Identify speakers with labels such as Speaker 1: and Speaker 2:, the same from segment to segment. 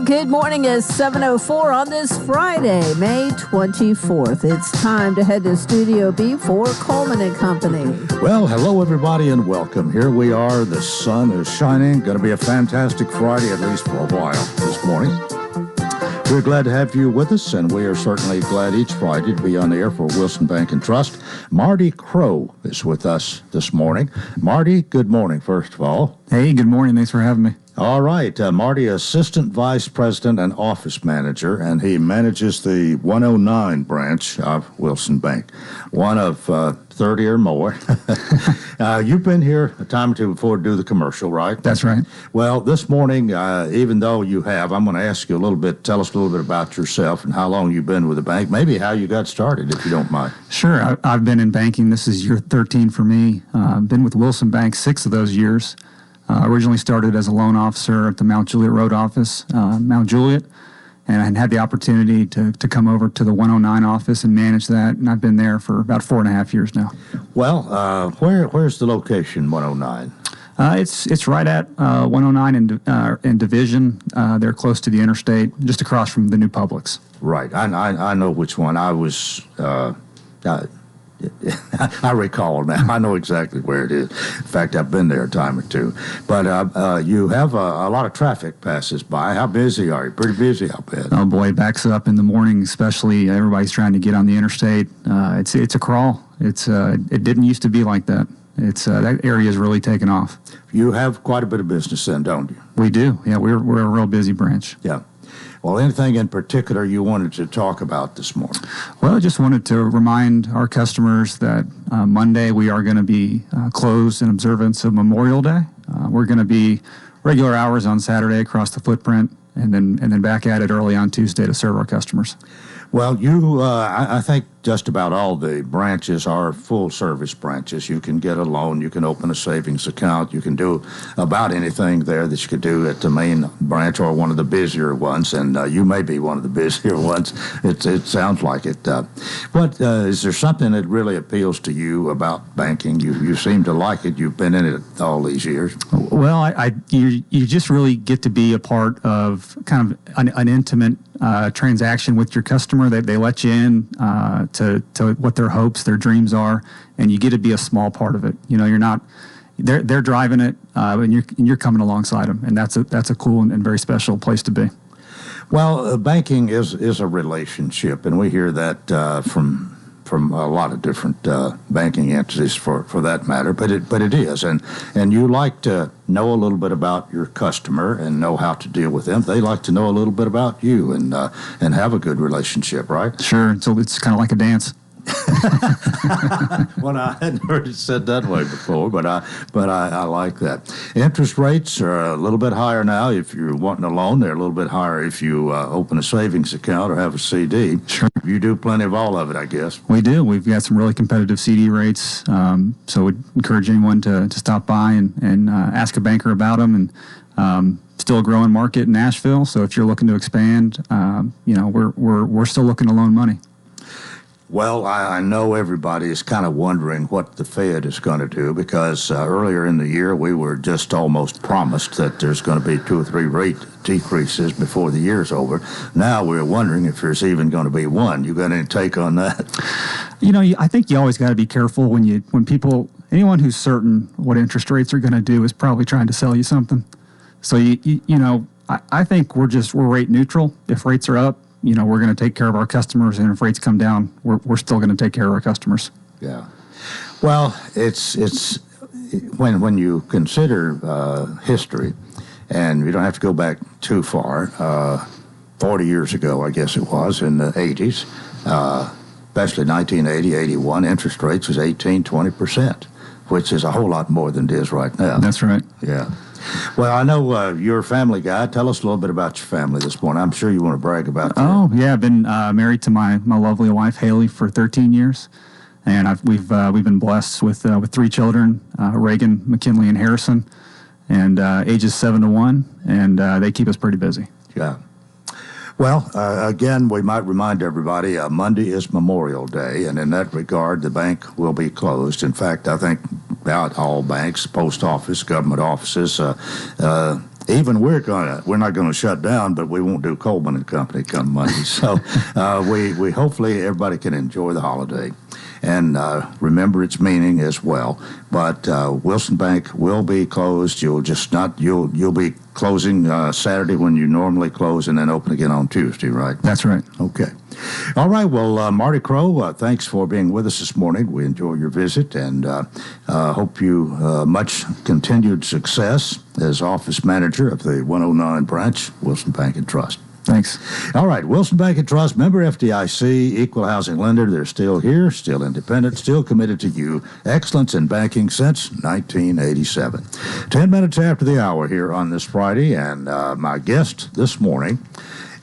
Speaker 1: Good morning. It's 7:04 on this Friday, May 24th. It's time to head to Studio B for Coleman and Company.
Speaker 2: Well, hello, everybody, and welcome. Here we are. The sun is shining. Going to be a fantastic Friday, at least for a while this morning. We're glad to have you with us, and we are certainly glad each Friday to be on the air for Wilson Bank and Trust. Marty Crow is with us this morning. Marty, good morning, first of all.
Speaker 3: Hey, good morning. Thanks for having me.
Speaker 2: All right. Marty, Assistant Vice President and Office Manager, and he manages the 109 branch of Wilson Bank, one of 30 or more. You've been here a time or two before to do the commercial, right?
Speaker 3: That's right.
Speaker 2: Well, this morning, even though you have, I'm going to ask you a little bit, tell us a little bit about yourself and how long you've been with the bank, maybe how you got started, if you don't mind.
Speaker 3: Sure. I've been in banking. This is year 13 for me. Been with Wilson Bank 6 of those years. Originally started as a loan officer at the Mount Juliet Road office, Mount Juliet, and I had the opportunity to come over to the 109 office and manage that, and I've been there for about 4.5 years now.
Speaker 2: Well, where's the location, 109?
Speaker 3: It's right at 109 in Division. They're close to the interstate, just across from the new Publix.
Speaker 2: Right. I know which one. I was... I recall now. I know exactly where it is. In fact, I've been there a time or two. But you have a lot of traffic passes by. How busy are you? Pretty busy, I'll bet.
Speaker 3: Oh, boy, it backs up in the morning, especially. Everybody's trying to get on the interstate. It's a crawl. It didn't used to be like that. That area is really taken off.
Speaker 2: You have quite a bit of business then, don't you?
Speaker 3: We do. Yeah, we're a real busy branch.
Speaker 2: Yeah. Well, anything in particular you wanted to talk about this morning?
Speaker 3: Well, I just wanted to remind our customers that Monday we are going to be closed in observance of Memorial Day. We're going to be regular hours on Saturday across the footprint, and then back at it early on Tuesday to serve our customers.
Speaker 2: Well, I think just about all the branches are full-service branches. You can get a loan, you can open a savings account, you can do about anything there that you could do at the main branch or one of the busier ones, and you may be one of the busier ones. It sounds like it. But is there something that really appeals to you about banking? You seem to like it. You've been in it all these years.
Speaker 3: Well, you just really get to be a part of kind of an intimate transaction with your customer. They let you in to what their hopes, their dreams are, and you get to be a small part of it. You know, you're not. They're driving it, and you're coming alongside them, and that's a cool and very special place to be.
Speaker 2: Well, banking is a relationship, and we hear that from a lot of different banking entities for that matter, but it is, and you like to know a little bit about your customer and know how to deal with them. They like to know a little bit about you and have a good relationship, right?
Speaker 3: Sure. So it's kind of like a dance.
Speaker 2: Well, I hadn't heard it said that way before, but I like that. Interest rates are a little bit higher now if you're wanting a loan. They're a little bit higher if you open a savings account or have a CD.
Speaker 3: Sure.
Speaker 2: You do plenty of all of it, I guess.
Speaker 3: We do. We've got some really competitive CD rates, so we'd encourage anyone to stop by and ask a banker about them. And still a growing market in Nashville, so if you're looking to expand, we're still looking to loan money.
Speaker 2: Well, I know everybody is kind of wondering what the Fed is going to do because earlier in the year we were just almost promised that there's going to be 2 or 3 rate decreases before the year's over. Now we're wondering if there's even going to be one. You got any take on that?
Speaker 3: You know, I think you always got to be careful when anyone who's certain what interest rates are going to do is probably trying to sell you something. So I think we're rate neutral. If rates are up, we're going to take care of our customers, and if rates come down, we're still going to take care of our customers.
Speaker 2: Yeah. Well, it's when you consider history, and you don't have to go back too far, 40 years ago, I guess it was, in the 80s, especially 1980, 81, interest rates was 18-20%, which is a whole lot more than it is right now.
Speaker 3: That's right.
Speaker 2: Yeah. Well, I know you're a family guy. Tell us a little bit about your family this morning. I'm sure you want to brag about that.
Speaker 3: Oh, yeah. I've been married to my lovely wife, Haley, for 13 years. And we've been blessed with 3 children, Reagan, McKinley, and Harrison, and ages 7 to 1. And they keep us pretty busy.
Speaker 2: Yeah. Well, again, we might remind everybody, Monday is Memorial Day, and in that regard, the bank will be closed. In fact, I think about all banks, post office, government offices, even we're not gonna shut down, but we won't do Coleman and Company come Monday. So we hopefully everybody can enjoy the holiday and remember its meaning as well. But Wilson Bank will be closed. You'll be closing Saturday when you normally close, and then open again on Tuesday, right?
Speaker 3: That's right.
Speaker 2: Okay. All right. Well, Marty Crow, thanks for being with us this morning. We enjoy your visit and hope you much continued success as office manager of the 109 branch, Wilson Bank and Trust.
Speaker 3: Thanks.
Speaker 2: All right. Wilson Bank and Trust, member FDIC, equal housing lender. They're still here, still independent, still committed to you. Excellence in banking since 1987. 10 minutes after the hour here on this Friday, and my guest this morning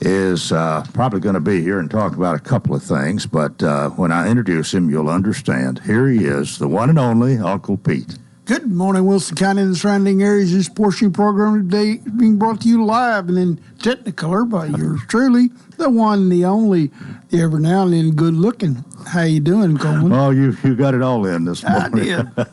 Speaker 2: is probably going to be here and talk about a couple of things, but when I introduce him, you'll understand. Here he is, the one and only Uncle Pete.
Speaker 4: Good morning, Wilson County and the surrounding areas. This portion of the program today is being brought to you live and in Technicolor by yours truly, the one, the only, the ever now and then good looking. How you doing, Coleman?
Speaker 2: Oh, you got it all in this morning.
Speaker 4: I did.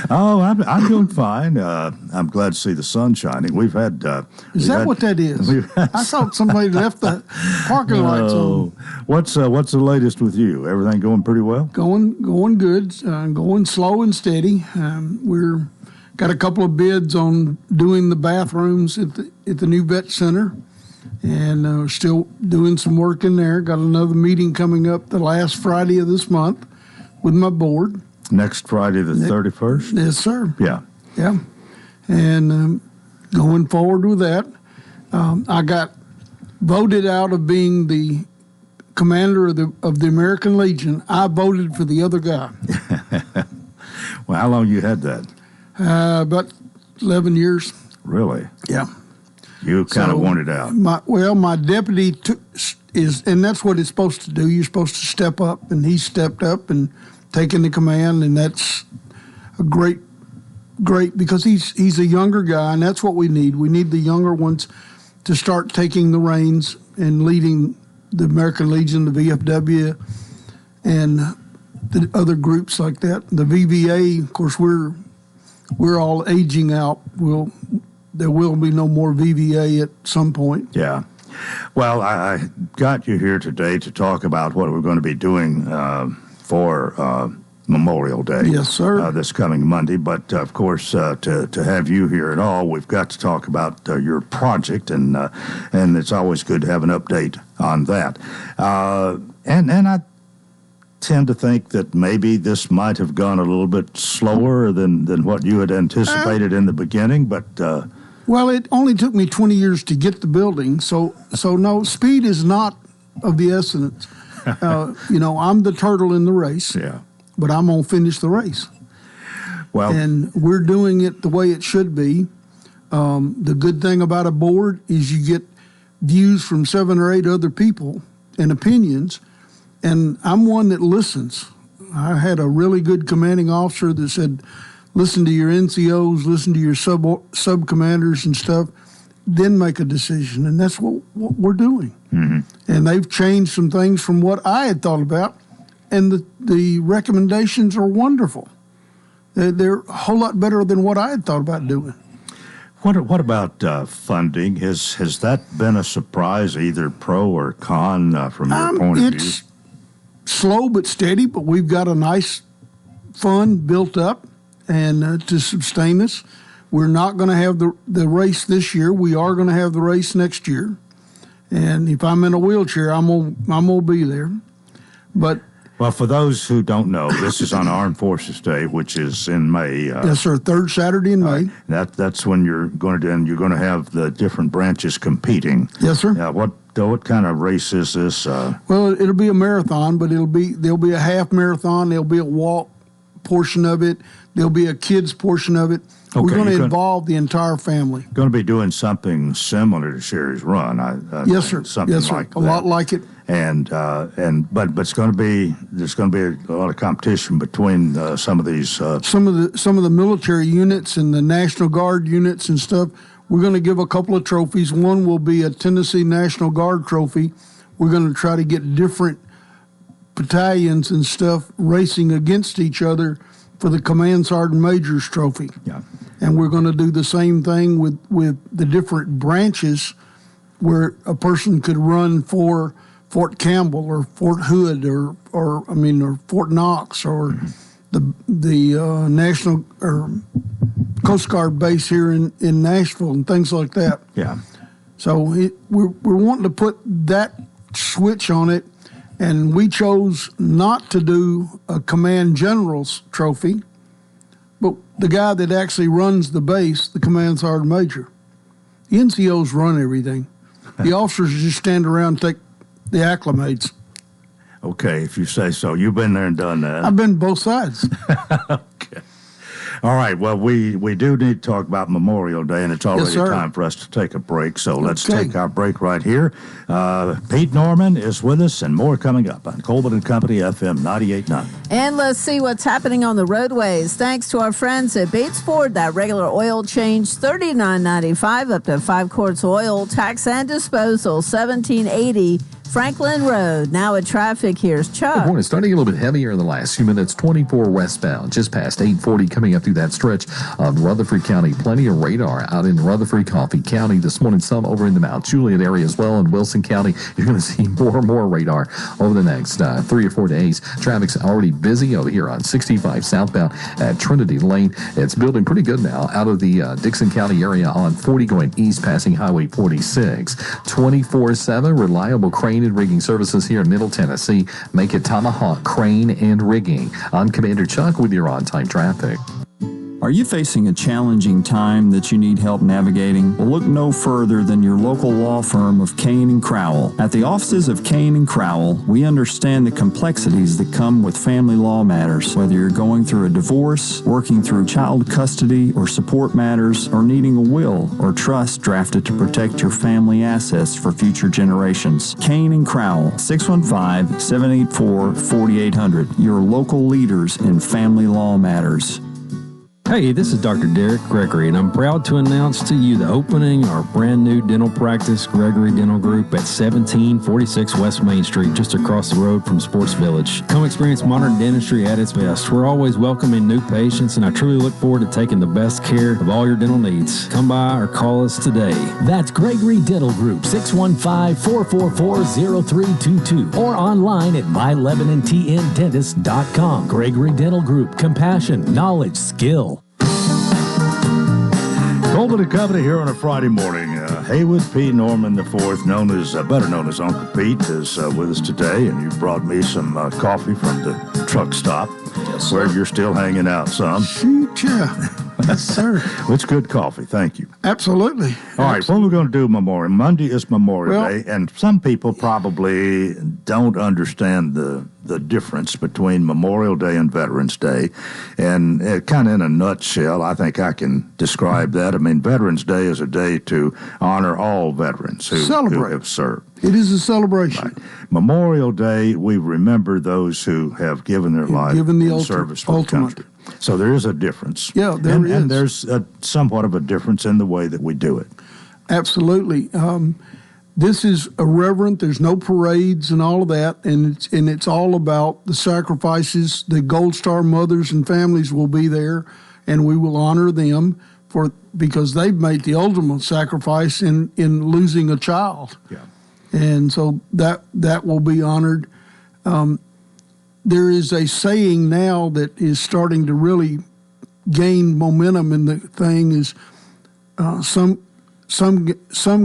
Speaker 2: Oh, I'm doing fine. I'm glad to see the sun shining. We've had.
Speaker 4: Is that what that is? I thought somebody left the parking lights on.
Speaker 2: What's the latest with you? Everything going pretty well?
Speaker 4: Going good. Going slow and steady. We're got a couple of bids on doing the bathrooms at the new vet center. And we're still doing some work in there. Got another meeting coming up the last Friday of this month with my board.
Speaker 2: Next Friday, the 31st?
Speaker 4: Yes, sir.
Speaker 2: Yeah.
Speaker 4: Yeah. And going forward with that, I got voted out of being the commander of the American Legion. I voted for the other guy.
Speaker 2: Well, how long you had that?
Speaker 4: About 11 years.
Speaker 2: Really?
Speaker 4: Yeah.
Speaker 2: You kind of wanted out.
Speaker 4: My deputy and that's what it's supposed to do. You're supposed to step up, and he stepped up and taken the command, and that's a great, because he's a younger guy, and that's what we need. We need the younger ones to start taking the reins and leading the American Legion, the VFW, and the other groups like that. The VVA, of course, we're all aging out. There will be no more VVA at some point.
Speaker 2: Yeah. Well, I got you here today to talk about what we're going to be doing for Memorial Day.
Speaker 4: Yes, sir.
Speaker 2: This coming Monday. But, of course, to have you here at all, we've got to talk about your project, and it's always good to have an update on that. And I tend to think that maybe this might have gone a little bit slower than what you had anticipated in the beginning, but...
Speaker 4: Well, it only took me 20 years to get the building, so no, speed is not of the essence. I'm the turtle in the race,
Speaker 2: yeah,
Speaker 4: but I'm going to finish the race.
Speaker 2: Well,
Speaker 4: and we're doing it the way it should be. The good thing about a board is you get views from 7 or 8 other people and opinions, and I'm one that listens. I had a really good commanding officer that said, listen to your NCOs, listen to your sub commanders and stuff, then make a decision. And that's what we're doing. Mm-hmm. And they've changed some things from what I had thought about, and the recommendations are wonderful. They're a whole lot better than what I had thought about doing.
Speaker 2: What about funding? Has that been a surprise, either pro or con, from your point of view?
Speaker 4: It's slow but steady, but we've got a nice fund built up. And to sustain us, we're not going to have the race this year. We are going to have the race next year. And if I'm in a wheelchair, I'm gonna be there. But
Speaker 2: well, for those who don't know, this is on Armed Forces Day, which is in May.
Speaker 4: Yes, sir. Third Saturday in May.
Speaker 2: That's when you're going to have the different branches competing.
Speaker 4: Yes, sir.
Speaker 2: What kind of race is this?
Speaker 4: Well, it'll be a marathon, but there'll be a half marathon. There'll be a walk portion of it. There'll be a kids portion of it. Okay, we're going to involve the entire family.
Speaker 2: Going to be doing something similar to Sherry's Run.
Speaker 4: Yes, sir.
Speaker 2: Something
Speaker 4: yes, sir.
Speaker 2: like
Speaker 4: a
Speaker 2: that.
Speaker 4: lot like it.
Speaker 2: But there's going to be a lot of competition between some of these.
Speaker 4: Some of the military units and the National Guard units and stuff. We're going to give a couple of trophies. One will be a Tennessee National Guard trophy. We're going to try to get different battalions and stuff racing against each other for the Command Sergeant Major's trophy.
Speaker 2: Yeah.
Speaker 4: And we're going to do the same thing with the different branches where a person could run for Fort Campbell or Fort Hood or Fort Knox or the National or Coast Guard base here in Nashville and things like that.
Speaker 2: Yeah.
Speaker 4: So we're wanting to put that switch on it, and we chose not to do a Command General's trophy, but the guy that actually runs the base, the Command Sergeant Major. The NCOs run everything. The officers just stand around and take the acclimates.
Speaker 2: Okay, if you say so. You've been there and done that.
Speaker 4: I've been both sides.
Speaker 2: Okay. All right. Well, we do need to talk about Memorial Day, and it's already
Speaker 4: Yes,
Speaker 2: time for us to take a break. So let's
Speaker 4: Okay.
Speaker 2: take our break right here. Pete Norman is with us, and more coming up on Coleman and Company FM 98.9.
Speaker 1: And let's see what's happening on the roadways. Thanks to our friends at Bates Ford, that regular oil change, $39.95 up to 5 quarts oil, tax and disposal, $17.80. Franklin Road. Now at traffic, here's Chuck.
Speaker 5: Good morning. Starting a little bit heavier in the last few minutes. 24 westbound, just past 840, coming up through that stretch of Rutherford County. Plenty of radar out in Rutherford, Coffee County this morning. Some over in the Mount Juliet area as well in Wilson County. You're going to see more and more radar over the next 3 or 4 days. Traffic's already busy over here on 65 southbound at Trinity Lane. It's building pretty good now out of the Dixon County area on 40 going east, passing Highway 46. 24/7 reliable crane and rigging services here in Middle Tennessee. Make it Tomahawk Crane and Rigging. I'm Commander Chuck with your on-time traffic.
Speaker 6: Are you facing a challenging time that you need help navigating? Well, look no further than your local law firm of Kane and Crowell. At the offices of Kane and Crowell, we understand the complexities that come with family law matters. Whether you're going through a divorce, working through child custody or support matters, or needing a will or trust drafted to protect your family assets for future generations. Kane and Crowell, 615-784-4800. Your local leaders in family law matters.
Speaker 7: Hey, this is Dr. Derek Gregory, and I'm proud to announce to you the opening of our brand new dental practice, Gregory Dental Group, at 1746 West Main Street, just across the road from Sports Village. Come experience modern dentistry at its best. We're always welcoming new patients, and I truly look forward to taking the best care of all your dental needs. Come by or call us today.
Speaker 8: That's Gregory Dental Group, 615-444-0322, or online at mylebanonTNDentist.com. Gregory Dental Group, compassion, knowledge, skill.
Speaker 2: Coleman and Company here on a Friday morning. Haywood P. Norman IV, better known as Uncle Pete, is with us today, and you brought me some coffee from the truck stop, where you're still hanging out some.
Speaker 4: Shoot, yeah. Yes, sir.
Speaker 2: It's good coffee. Thank you.
Speaker 4: Absolutely.
Speaker 2: All right, what we're going to do Memorial. Monday is Memorial
Speaker 4: Well-
Speaker 2: Day, and some people probably don't understand the difference between Memorial Day and Veterans Day. And kind of in a nutshell, I think I can describe that. I mean, Veterans Day is a day to honor all veterans who have served.
Speaker 4: It is a celebration.
Speaker 2: Right. Memorial Day, we remember those who have given their life
Speaker 4: given the
Speaker 2: in service for the
Speaker 4: ultimate.
Speaker 2: country. So there is a difference.
Speaker 4: Yeah, there is.
Speaker 2: And there's somewhat of a difference in the way that we do it.
Speaker 4: Absolutely. This is irreverent. There's no parades and all of that, and it's all about the sacrifices. The Gold Star mothers and families will be there, and we will honor them because they've made the ultimate sacrifice in losing a child.
Speaker 2: Yeah.
Speaker 4: And so that will be honored. There is a saying now that is starting to really gain momentum in the thing is some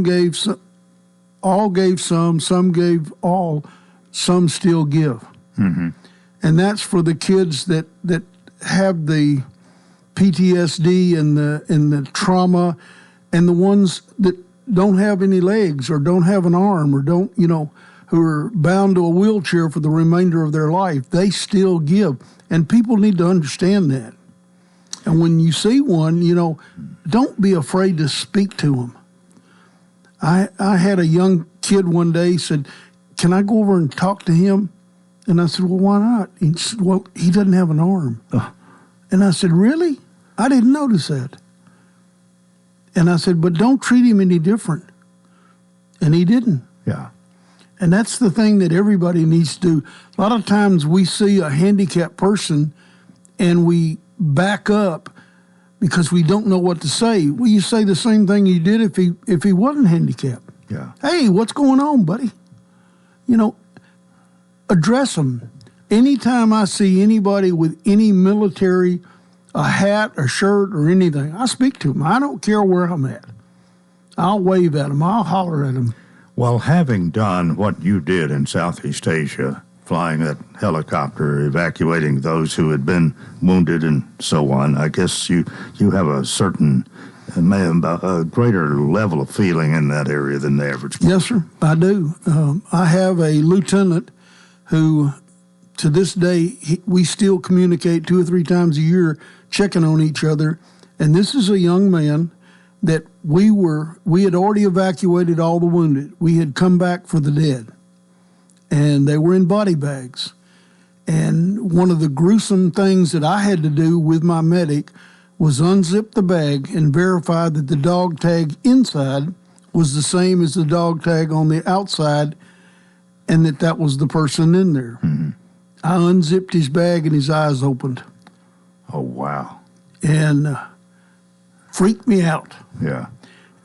Speaker 4: gave some, all gave some gave all, some still give.
Speaker 2: Mm-hmm.
Speaker 4: And that's for the kids that have the PTSD and the trauma, and the ones that don't have any legs or don't have an arm or don't, who are bound to a wheelchair for the remainder of their life. They still give. And people need to understand that. And when you see one, don't be afraid to speak to them. I had a young kid one day said, "Can I go over and talk to him?" And I said, "Well, why not?" He said, "Well, he doesn't have an arm." And I said, "Really? I didn't notice that." And I said, "But don't treat him any different." And he didn't.
Speaker 2: Yeah.
Speaker 4: And that's the thing that everybody needs to do. A lot of times we see a handicapped person and we back up because we don't know what to say. Well, you say the same thing you did if he wasn't handicapped.
Speaker 2: Yeah.
Speaker 4: Hey, what's going on, buddy? You know, address them. Anytime I see anybody with any military, a hat, a shirt, or anything, I speak to them. I don't care where I'm at. I'll wave at them. I'll holler at them.
Speaker 2: Well, having done what you did in Southeast Asia, flying that helicopter, evacuating those who had been wounded and so on, I guess you have a certain, a greater level of feeling in that area than the average person.
Speaker 4: Yes, sir, I do. I have a lieutenant who, to this day, we still communicate 2 or 3 times a year, checking on each other. And this is a young man that we had already evacuated all the wounded. We had come back for the dead, and they were in body bags. And one of the gruesome things that I had to do with my medic was unzip the bag and verify that the dog tag inside was the same as the dog tag on the outside, and that was the person in there.
Speaker 2: Mm-hmm.
Speaker 4: I unzipped his bag, and his eyes opened.
Speaker 2: Oh, wow.
Speaker 4: And freaked me out.
Speaker 2: Yeah.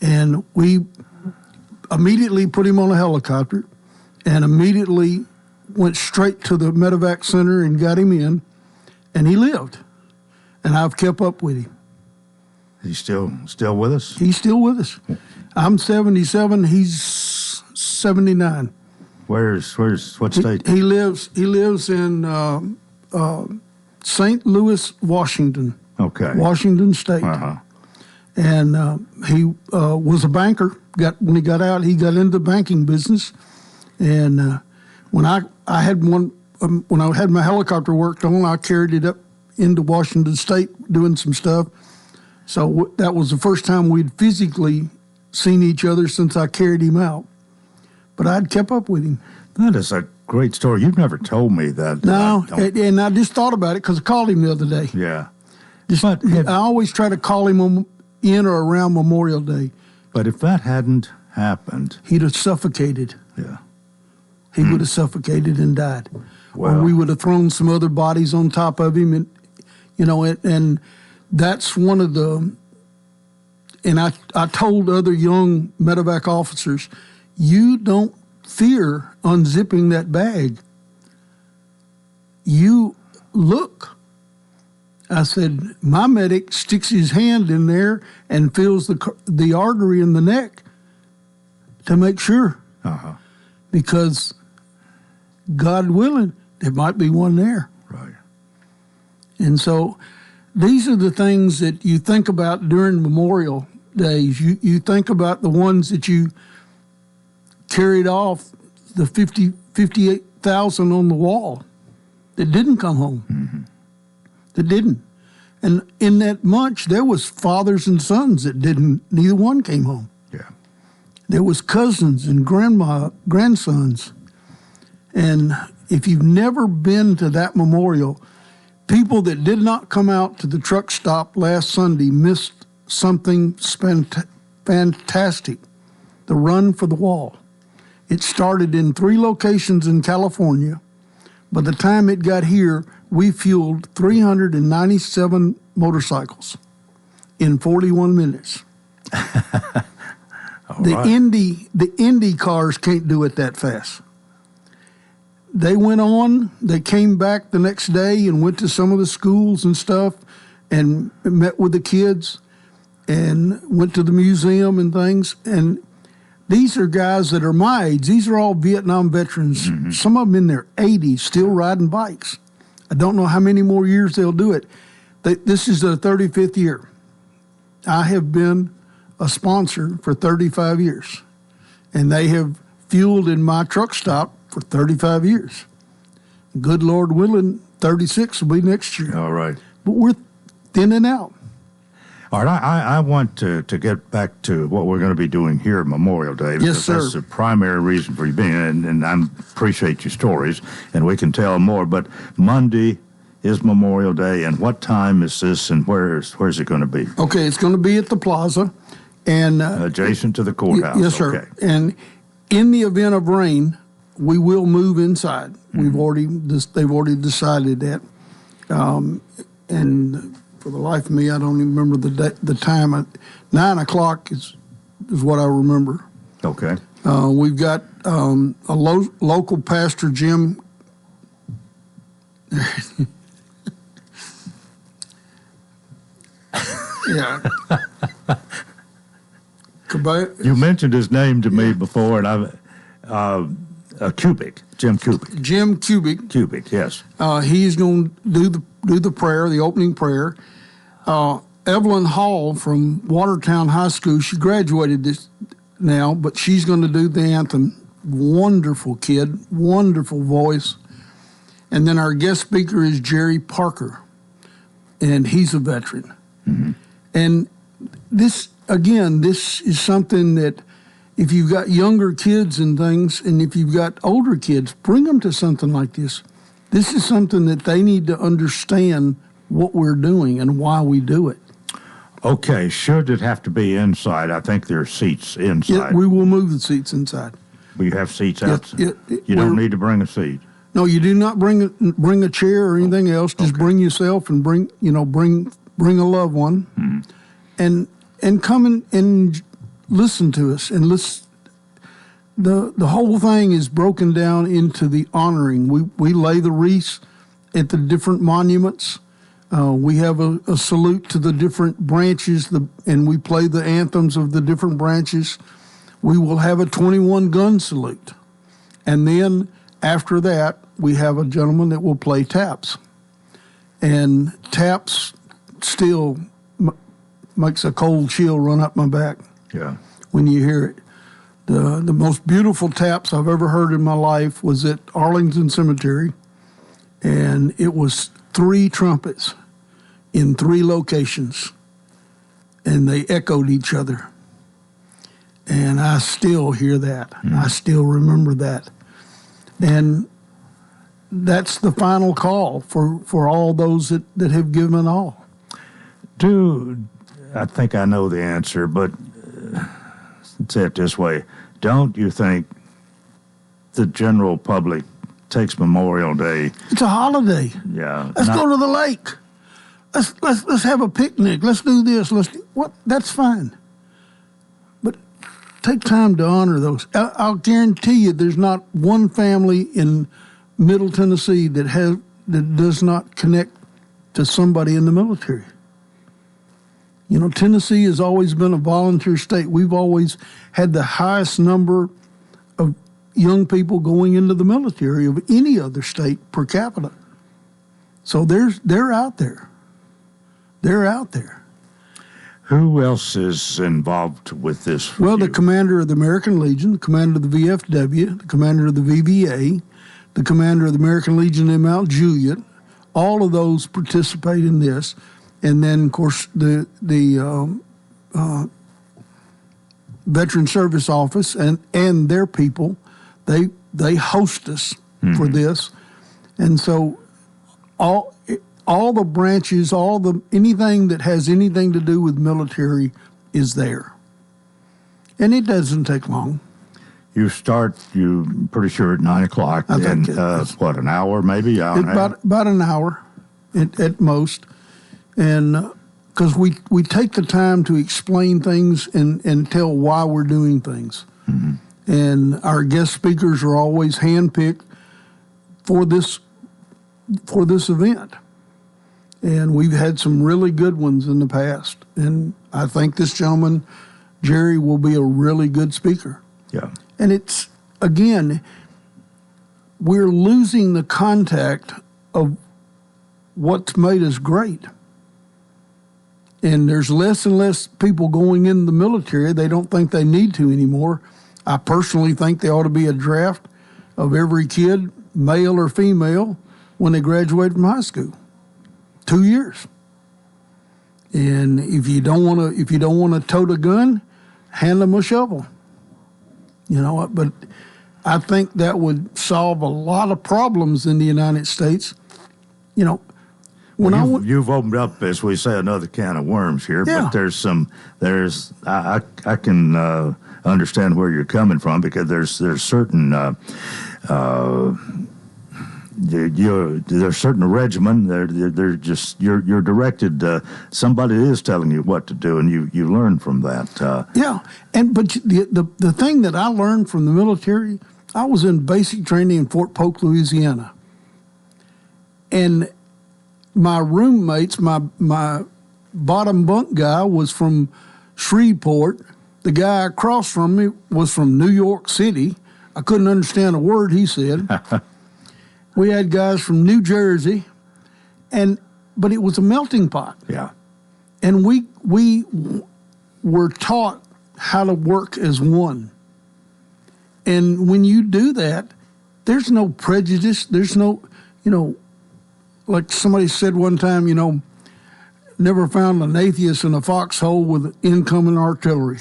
Speaker 4: And we immediately put him on a helicopter and immediately went straight to the medevac center and got him in, and he lived. And I've kept up with him.
Speaker 2: He's still with us?
Speaker 4: He's still with us. I'm 77. He's 79.
Speaker 2: What state?
Speaker 4: He lives in St. Louis, Washington.
Speaker 2: Okay.
Speaker 4: Washington State.
Speaker 2: Uh-huh.
Speaker 4: And he was a banker. When he got out, he got into the banking business. And when I had my helicopter worked on, I carried it up into Washington State doing some stuff. So that was the first time we'd physically seen each other since I carried him out. But I'd kept up with him.
Speaker 2: That is a great story. You've never told me that.
Speaker 4: No, and I just thought about it because I called him the other day.
Speaker 2: Yeah.
Speaker 4: I always try to call him in or around Memorial Day.
Speaker 2: But if that hadn't happened,
Speaker 4: he'd have suffocated.
Speaker 2: Yeah.
Speaker 4: He would have suffocated and died.
Speaker 2: Well,
Speaker 4: or we would have thrown some other bodies on top of him. And, and that's one of the, and I told other young medevac officers, you don't fear unzipping that bag. You look. I said, my medic sticks his hand in there and feels the artery in the neck to make sure.
Speaker 2: Uh-huh.
Speaker 4: Because God willing, there might be one there.
Speaker 2: Right.
Speaker 4: And so these are the things that you think about during Memorial Days. You think about the ones that you carried off, the 58,000 on the wall that didn't come home.
Speaker 2: Mm-hmm.
Speaker 4: That didn't. And in that bunch, there was fathers and sons that didn't, neither one came home.
Speaker 2: Yeah.
Speaker 4: There was cousins and grandsons. And if you've never been to that memorial, people that did not come out to the truck stop last Sunday missed something fantastic, the Run for the Wall. It started in 3 locations in California. By the time it got here, we fueled 397 motorcycles in 41 minutes. The Indy cars can't do it that fast. They went on, they came back the next day and went to some of the schools and stuff and met with the kids and went to the museum and things. And these are guys that are my age. These are all Vietnam veterans. Mm-hmm. Some of them in their 80s still riding bikes. I don't know how many more years they'll do it. This is their 35th year. I have been a sponsor for 35 years, and they have fueled in my truck stop for 35 years. Good Lord willing, 36 will be next year.
Speaker 2: All right.
Speaker 4: But we're thinning out.
Speaker 2: All right, I want to get back to what we're going to be doing here at Memorial Day.
Speaker 4: Yes, sir.
Speaker 2: That's the primary reason for you being here, and I appreciate your stories, and we can tell more. But Monday is Memorial Day, and what time is this, and where's it going to be? Okay,
Speaker 4: it's going to be at the plaza. And
Speaker 2: adjacent to the courthouse.
Speaker 4: Yes, sir.
Speaker 2: Okay.
Speaker 4: And in the event of rain, we will move inside. Mm-hmm. They've already decided that. And For the life of me, I don't even remember the time. 9 o'clock is what I remember.
Speaker 2: Okay.
Speaker 4: We've got a local pastor, Jim. Yeah.
Speaker 2: You mentioned his name to me before, and Jim Cubic.
Speaker 4: Jim Cubic.
Speaker 2: Cubic, yes.
Speaker 4: He's going to do the prayer, the opening prayer. Evelyn Hall from Watertown High School, she graduated this now, but she's going to do the anthem. Wonderful kid, wonderful voice. And then our guest speaker is Jerry Parker, and he's a veteran. Mm-hmm. And this is something that if you've got younger kids and things, and if you've got older kids, bring them to something like this. This is something that they need to understand what we're doing and why we do it.
Speaker 2: Okay, should it have to be inside? I think there are seats inside.
Speaker 4: Yeah, we will move the seats inside.
Speaker 2: We have seats outside.
Speaker 4: Yeah,
Speaker 2: you don't need to bring a seat.
Speaker 4: No, you do not bring a chair or anything else. Just bring yourself and bring a loved one, and come and listen to us and listen. The whole thing is broken down into the honoring. We lay the wreaths at the different monuments. We have a salute to the different branches, and we play the anthems of the different branches. We will have a 21-gun salute. And then after that, we have a gentleman that will play taps. And taps still makes a cold chill run up my back.
Speaker 2: Yeah.
Speaker 4: When you hear it. The most beautiful taps I've ever heard in my life was at Arlington Cemetery, and it was 3 trumpets in 3 locations, and they echoed each other. And I still hear that. I still remember that. And that's the final call for all those that have given all.
Speaker 2: I think I know the answer, but say it this way. Don't you think the general public takes Memorial Day?
Speaker 4: It's a holiday.
Speaker 2: Yeah.
Speaker 4: Let's go to the lake. Let's have a picnic. Let's do this. That's fine. But take time to honor those. I'll guarantee you there's not one family in Middle Tennessee that does not connect to somebody in the military. You know, Tennessee has always been a volunteer state. We've always had the highest number of young people going into the military of any other state per capita. So they're out there. They're out there.
Speaker 2: Who else is involved with this?
Speaker 4: Well, the commander of the American Legion, the commander of the VFW, the commander of the VBA, the commander of the American Legion in Mount Juliet, all of those participate in this. And then, of course, the Veteran Service Office and their people, they host us for this. And so all the branches, anything that has anything to do with military is there. And it doesn't take long.
Speaker 2: You start, you're pretty sure at 9 o'clock.
Speaker 4: I think
Speaker 2: an hour maybe?
Speaker 4: About an hour at most. And because we take the time to explain things and tell why we're doing things. Mm-hmm. And our guest speakers are always handpicked for this event. And we've had some really good ones in the past. And I think this gentleman, Jerry, will be a really good speaker.
Speaker 2: Yeah.
Speaker 4: And it's, again, we're losing the contact of what's made us great. And there's less and less people going in the military. They don't think they need to anymore. I personally think there ought to be a draft of every kid, male or female, when they graduate from high school. 2 years. And if you don't want to tote a gun, hand them a shovel. You know, but I think that would solve a lot of problems in the United States. You know,
Speaker 2: you've opened up, as we say, another can of worms here.
Speaker 4: Yeah.
Speaker 2: But I can understand where you're coming from, because there's certain there's a certain regimen. They're just you're directed. Somebody is telling you what to do, and you learn from that.
Speaker 4: But the thing that I learned from the military, I was in basic training in Fort Polk, Louisiana, and my roommates, my bottom bunk guy was from Shreveport. The guy across from me was from New York City. I couldn't understand a word he said. We had guys from New Jersey, but it was a melting pot.
Speaker 2: Yeah.
Speaker 4: And we were taught how to work as one. And when you do that, there's no prejudice. There's no, like somebody said one time, never found an atheist in a foxhole with incoming artillery.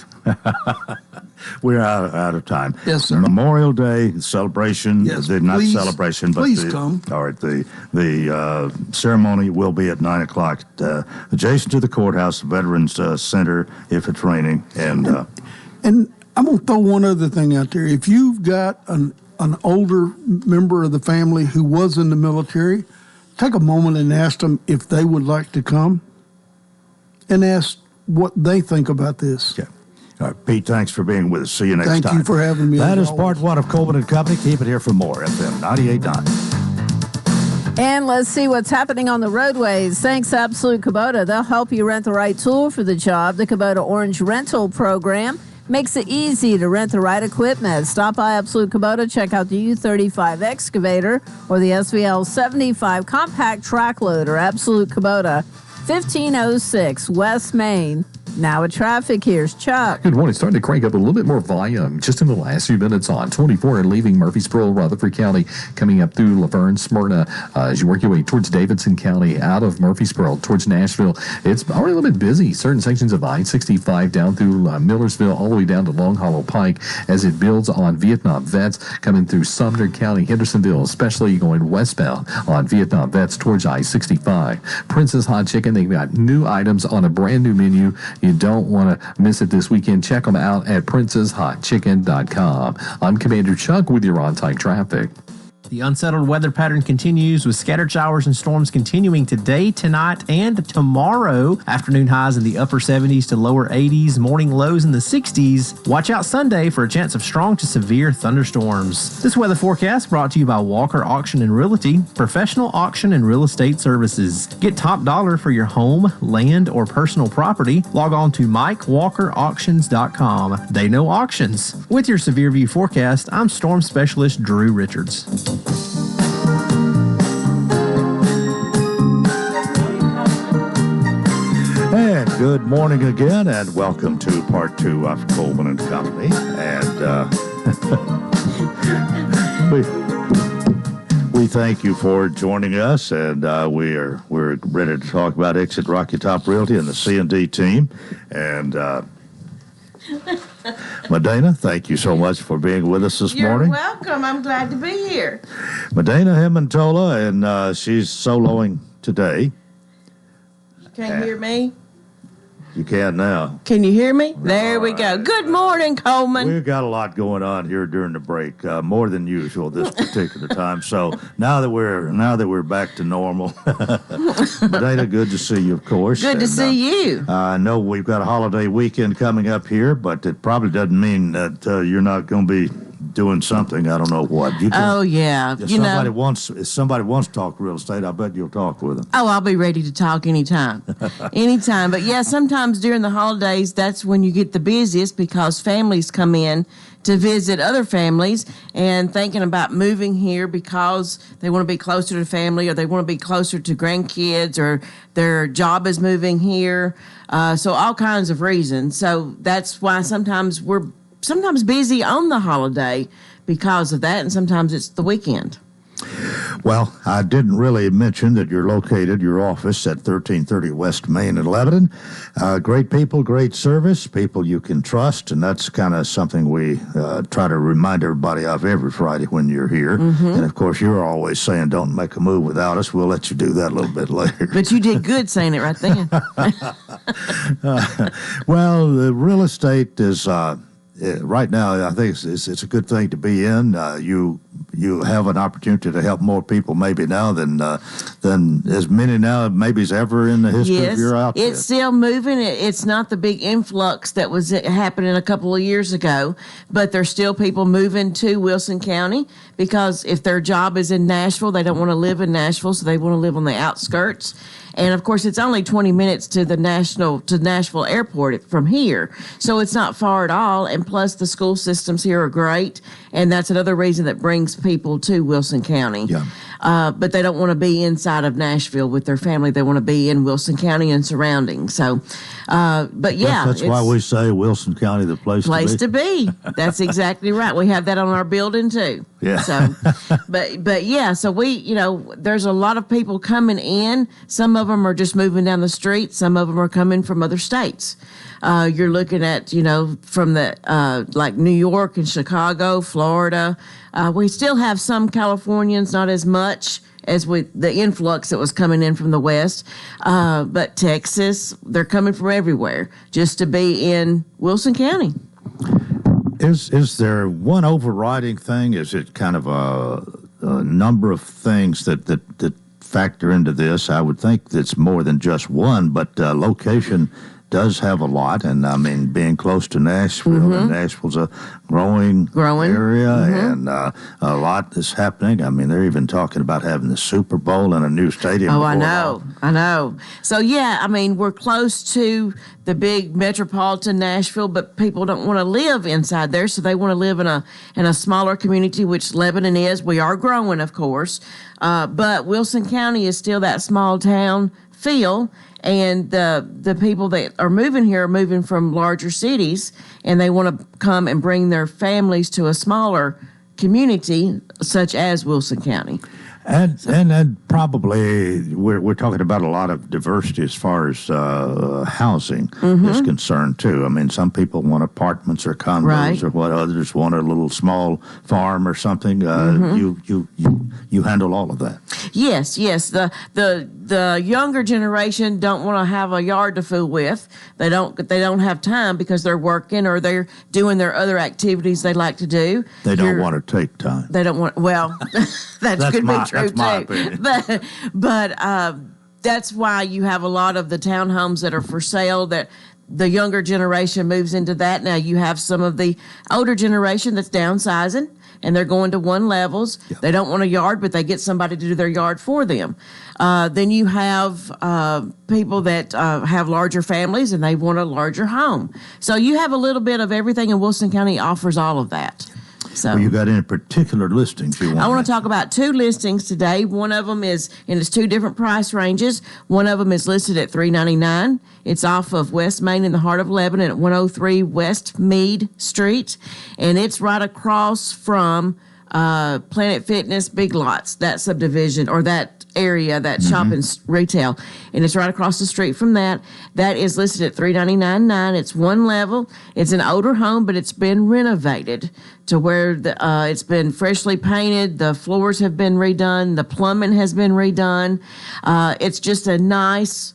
Speaker 2: We're out of time.
Speaker 4: Yes, sir.
Speaker 2: Memorial Day celebration.
Speaker 4: Yes,
Speaker 2: not
Speaker 4: please,
Speaker 2: celebration, but
Speaker 4: please come.
Speaker 2: All right. The ceremony will be at 9:00, adjacent to the courthouse, Veterans Center, if it's raining. And
Speaker 4: I'm gonna throw one other thing out there. If you've got an older member of the family who was in the military, take a moment and ask them if they would like to come, and ask what they think about this.
Speaker 2: Yeah. All right, Pete, thanks for being with us. See you next time.
Speaker 4: Thank you for having me.
Speaker 2: That is part one of Coleman and Company. Keep it here for more. FM 98.9.
Speaker 1: And let's see what's happening on the roadways. Thanks, Absolute Kubota. They'll help you rent the right tool for the job. The Kubota Orange Rental Program makes it easy to rent the right equipment. Stop by Absolute Kubota, check out the U35 excavator or the SVL 75 compact track loader. Absolute Kubota, 1506 West Main. Now with traffic, here's Chuck.
Speaker 5: Good morning. Starting to crank up a little bit more volume just in the last few minutes on 24 and leaving Murfreesboro, Rutherford County, coming up through Laverne, Smyrna, as you work your way towards Davidson County, out of Murfreesboro, towards Nashville. It's already a little bit busy. Certain sections of I-65 down through Millersville, all the way down to Long Hollow Pike, as it builds on Vietnam Vets, coming through Sumner County, Hendersonville, especially going westbound on Vietnam Vets towards I-65. Princess Hot Chicken, they've got new items on a brand new menu. You don't want to miss it this weekend. Check them out at princesshotchicken.com. I'm Commander Chuck with your on-time traffic.
Speaker 9: The unsettled weather pattern continues with scattered showers and storms continuing today, tonight, and tomorrow. Afternoon highs in the upper 70s to lower 80s, morning lows in the 60s. Watch out Sunday for a chance of strong to severe thunderstorms. This weather forecast brought to you by Walker Auction and Realty, professional auction and real estate services. Get top dollar for your home, land, or personal property. Log on to MikeWalkerAuctions.com. They know auctions. With your severe view forecast, I'm Storm Specialist Drew Richards.
Speaker 2: And good morning again, and welcome to part two of Coleman and Company. And we thank you for joining us, and we're ready to talk about Exit Rocky Top Realty and the C&D team. And Medina, thank you so much for being with us this morning.
Speaker 10: You're welcome. I'm glad to be here.
Speaker 2: Medina Himontola, and she's soloing today.
Speaker 10: Can you hear me?
Speaker 2: You can now.
Speaker 10: Can you hear me? There we go. Good morning, Coleman.
Speaker 2: We've got a lot going on here during the break, more than usual this particular time. So now that we're back to normal, Medina, good to see you, of course.
Speaker 10: Good to see you.
Speaker 2: I know we've got a holiday weekend coming up here, but it probably doesn't mean that you're not going to be doing something. I don't know what.
Speaker 10: Oh yeah,
Speaker 2: if somebody wants to talk real estate, I bet you'll talk with them.
Speaker 10: Oh, I'll be ready to talk anytime, anytime. But yeah, sometimes during the holidays, that's when you get the busiest because families come in to visit other families and thinking about moving here because they want to be closer to family or they want to be closer to grandkids or their job is moving here. So all kinds of reasons. So that's why sometimes we're busy on the holiday because of that, and sometimes it's the weekend.
Speaker 2: Well, I didn't really mention that you're located, your office, at 1330 West Main in Lebanon. Great people, great service, people you can trust, and that's kind of something we try to remind everybody of every Friday when you're here. Mm-hmm. And, of course, you're always saying don't make a move without us. We'll let you do that a little bit later.
Speaker 10: But you did good saying it right then.
Speaker 2: Well, the real estate is... right now, I think it's a good thing to be in. You you have an opportunity to help more people maybe now than as many now maybe as ever in the history of your outfit.
Speaker 10: It's still moving. It's not the big influx that was happening a couple of years ago, but there's still people moving to Wilson County because if their job is in Nashville, they don't want to live in Nashville, so they want to live on the outskirts. And of course, it's only 20 minutes to the Nashville airport from here. So it's not far at all. And plus the school systems here are great. And that's another reason that brings people to Wilson County.
Speaker 2: Yeah.
Speaker 10: But they don't want to be inside of Nashville with their family. They want to be in Wilson County and surroundings. So, but yeah.
Speaker 2: That's why we say Wilson County, the place
Speaker 10: to be. That's exactly right. We have that on our building too.
Speaker 2: Yeah.
Speaker 10: So, but yeah, so there's a lot of people coming in. Some of them are just moving down the street. Some of them are coming from other states. You're looking at, from the, like New York and Chicago, Florida. We still have some Californians, not as much as with the influx that was coming in from the West. But Texas, they're coming from everywhere just to be in Wilson County.
Speaker 2: Is there one overriding thing? Is it kind of a number of things that factor into this? I would think it's more than just one, but location does have a lot, and I mean, being close to Nashville, and Nashville's a growing area, and a lot is happening. I mean, they're even talking about having the Super Bowl and a new stadium.
Speaker 10: Oh, I know. So yeah, I mean, we're close to the big metropolitan Nashville, but people don't want to live inside there, so they want to live in a smaller community, which Lebanon is. We are growing, of course, but Wilson County is still that small town feel. And the people that are moving here are moving from larger cities, and they want to come and bring their families to a smaller community, such as Wilson County.
Speaker 2: And probably we're talking about a lot of diversity as far as housing is concerned too. I mean, some people want apartments or condos or what, others want a little small farm or something. You handle all of that.
Speaker 10: Yes. The younger generation don't want to have a yard to fool with. They don't have time because they're working or they're doing their other activities they like to do.
Speaker 2: They don't want to take time.
Speaker 10: They don't want. Well, that could be true
Speaker 2: that's my
Speaker 10: too.
Speaker 2: opinion.
Speaker 10: But that's why you have a lot of the townhomes that are for sale that the younger generation moves into that. Now you have some of the older generation that's downsizing and they're going to one levels. Yeah. They don't want a yard, but they get somebody to do their yard for them. Then you have people that have larger families and they want a larger home. So you have a little bit of everything, and Wilson County offers all of that. So,
Speaker 2: well, you got any particular listings you want?
Speaker 10: I want to talk about two listings today. One of them is, and it's two different price ranges. One of them is listed at $399. It's off of West Main in the heart of Lebanon at 103 West Meade Street, and it's right across from Planet Fitness Big Lots, that subdivision or that area, that shopping retail, and it's right across the street from that. That is listed at $399.9. It's one level. It's an older home, but it's been renovated to where it's been freshly painted. The floors have been redone. The plumbing has been redone. It's just a nice,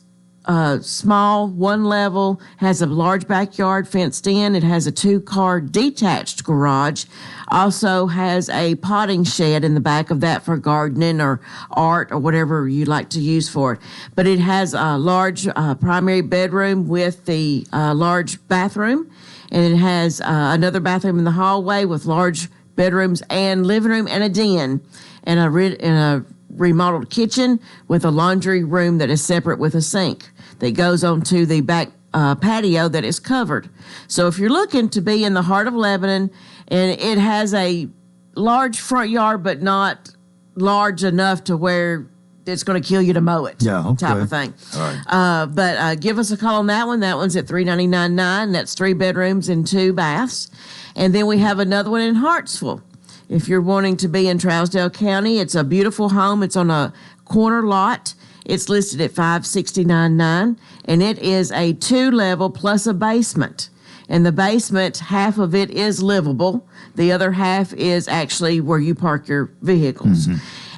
Speaker 10: small, one level, has a large backyard fenced in. It has a 2-car detached garage. Also has a potting shed in the back of that for gardening or art or whatever you like to use for it. But it has a large primary bedroom with the large bathroom. And it has another bathroom in the hallway with large bedrooms and living room and a den and a remodeled kitchen with a laundry room that is separate with a sink that goes onto the back patio that is covered. So if you're looking to be in the heart of Lebanon, and it has a large front yard, but not large enough to where it's going to kill you to mow it, type of thing.
Speaker 2: All right.
Speaker 10: But give us a call on that one. That one's at $399.9. That's 3 bedrooms and 2 baths. And then we have another one in Hartsville. If you're wanting to be in Trousdale County, it's a beautiful home. It's on a corner lot. It's listed at $569.9, and it is a 2-level plus a basement. And the basement, half of it is livable. The other half is actually where you park your vehicles.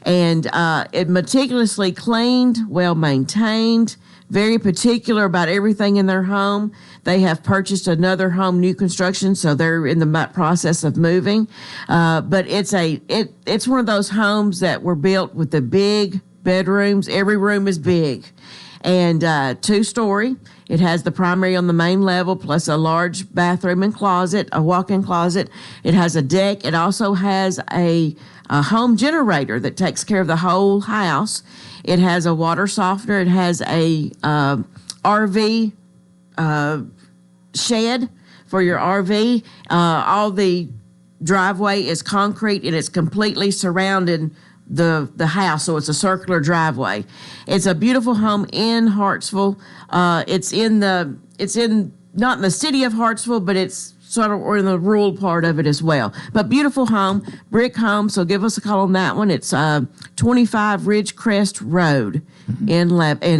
Speaker 10: And it meticulously cleaned, well maintained, very particular about everything in their home. They have purchased another home, new construction, so they're in the process of moving. But it's one of those homes that were built with the big bedrooms. Every room is big, and 2-story. It has the primary on the main level, plus a large bathroom and closet, a walk-in closet. It has a deck. It also has a home generator that takes care of the whole house. It has a water softener. It has a RV shed for your RV. All the driveway is concrete, and it's completely surrounding the house, so it's a circular driveway. It's a beautiful home in Hartsville. It's not in the city of Hartsville, but it's sort of in the rural part of it as well. But beautiful home, brick home. So give us a call on that one. It's 25 Ridgecrest Road in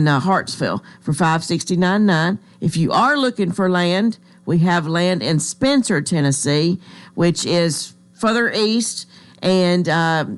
Speaker 10: Hartsville for $569.9. If you are looking for land, we have land in Spencer, Tennessee, which is further east. And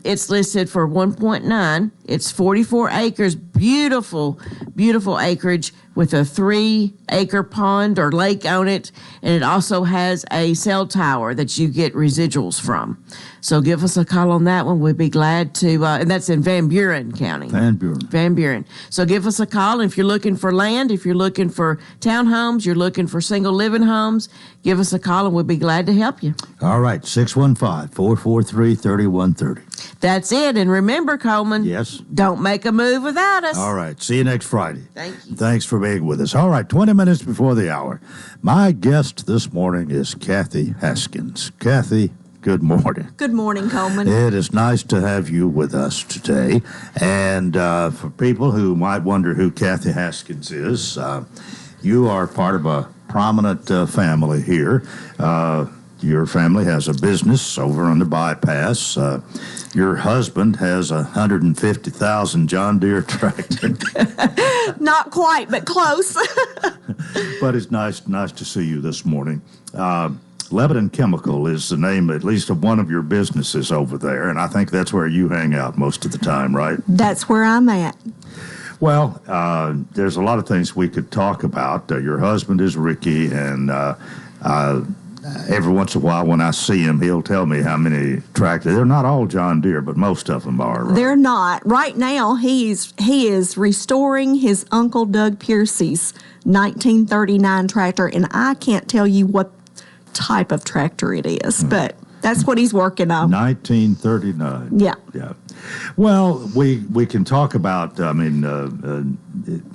Speaker 10: it's listed for $1.9. It's 44 acres, beautiful, beautiful acreage with a 3-acre pond or lake on it. And it also has a cell tower that you get residuals from. So give us a call on that one. We'd be glad to, and that's in Van Buren County.
Speaker 2: Van Buren.
Speaker 10: So give us a call. And if you're looking for land, if you're looking for townhomes, you're looking for single living homes, give us a call and we'll be glad to help you.
Speaker 2: All right, 615-443-3130.
Speaker 10: That's it. And remember, Coleman.
Speaker 2: Yes.
Speaker 10: Don't make a move without us.
Speaker 2: All right. See you next Friday.
Speaker 10: Thank you.
Speaker 2: Thanks for being with us. All right, 20 minutes before the hour. My guest this morning is Kathy Haskins. Kathy, good morning.
Speaker 11: Good morning, Coleman.
Speaker 2: It is nice to have you with us today. And for people who might wonder who Kathy Haskins is, you are part of a prominent family here. Your family has a business over on the bypass. Your husband has a 150,000 John Deere tractor.
Speaker 11: Not quite, but close.
Speaker 2: But it's nice to see you this morning. Lebanon Chemical is the name, at least, of one of your businesses over there, and I think that's where you hang out most of the time, right?
Speaker 11: That's where I'm at.
Speaker 2: Well, there's a lot of things we could talk about. Your husband is Ricky, and every once in a while when I see him, he'll tell me how many tractors. They're not all John Deere, but most of them are. Right?
Speaker 11: They're not. Right now, he is restoring his Uncle Doug Piercy's 1939 tractor, and I can't tell you what type of tractor it is, but that's what he's working on.
Speaker 2: 1939.
Speaker 11: Yeah.
Speaker 2: Well, we can talk about,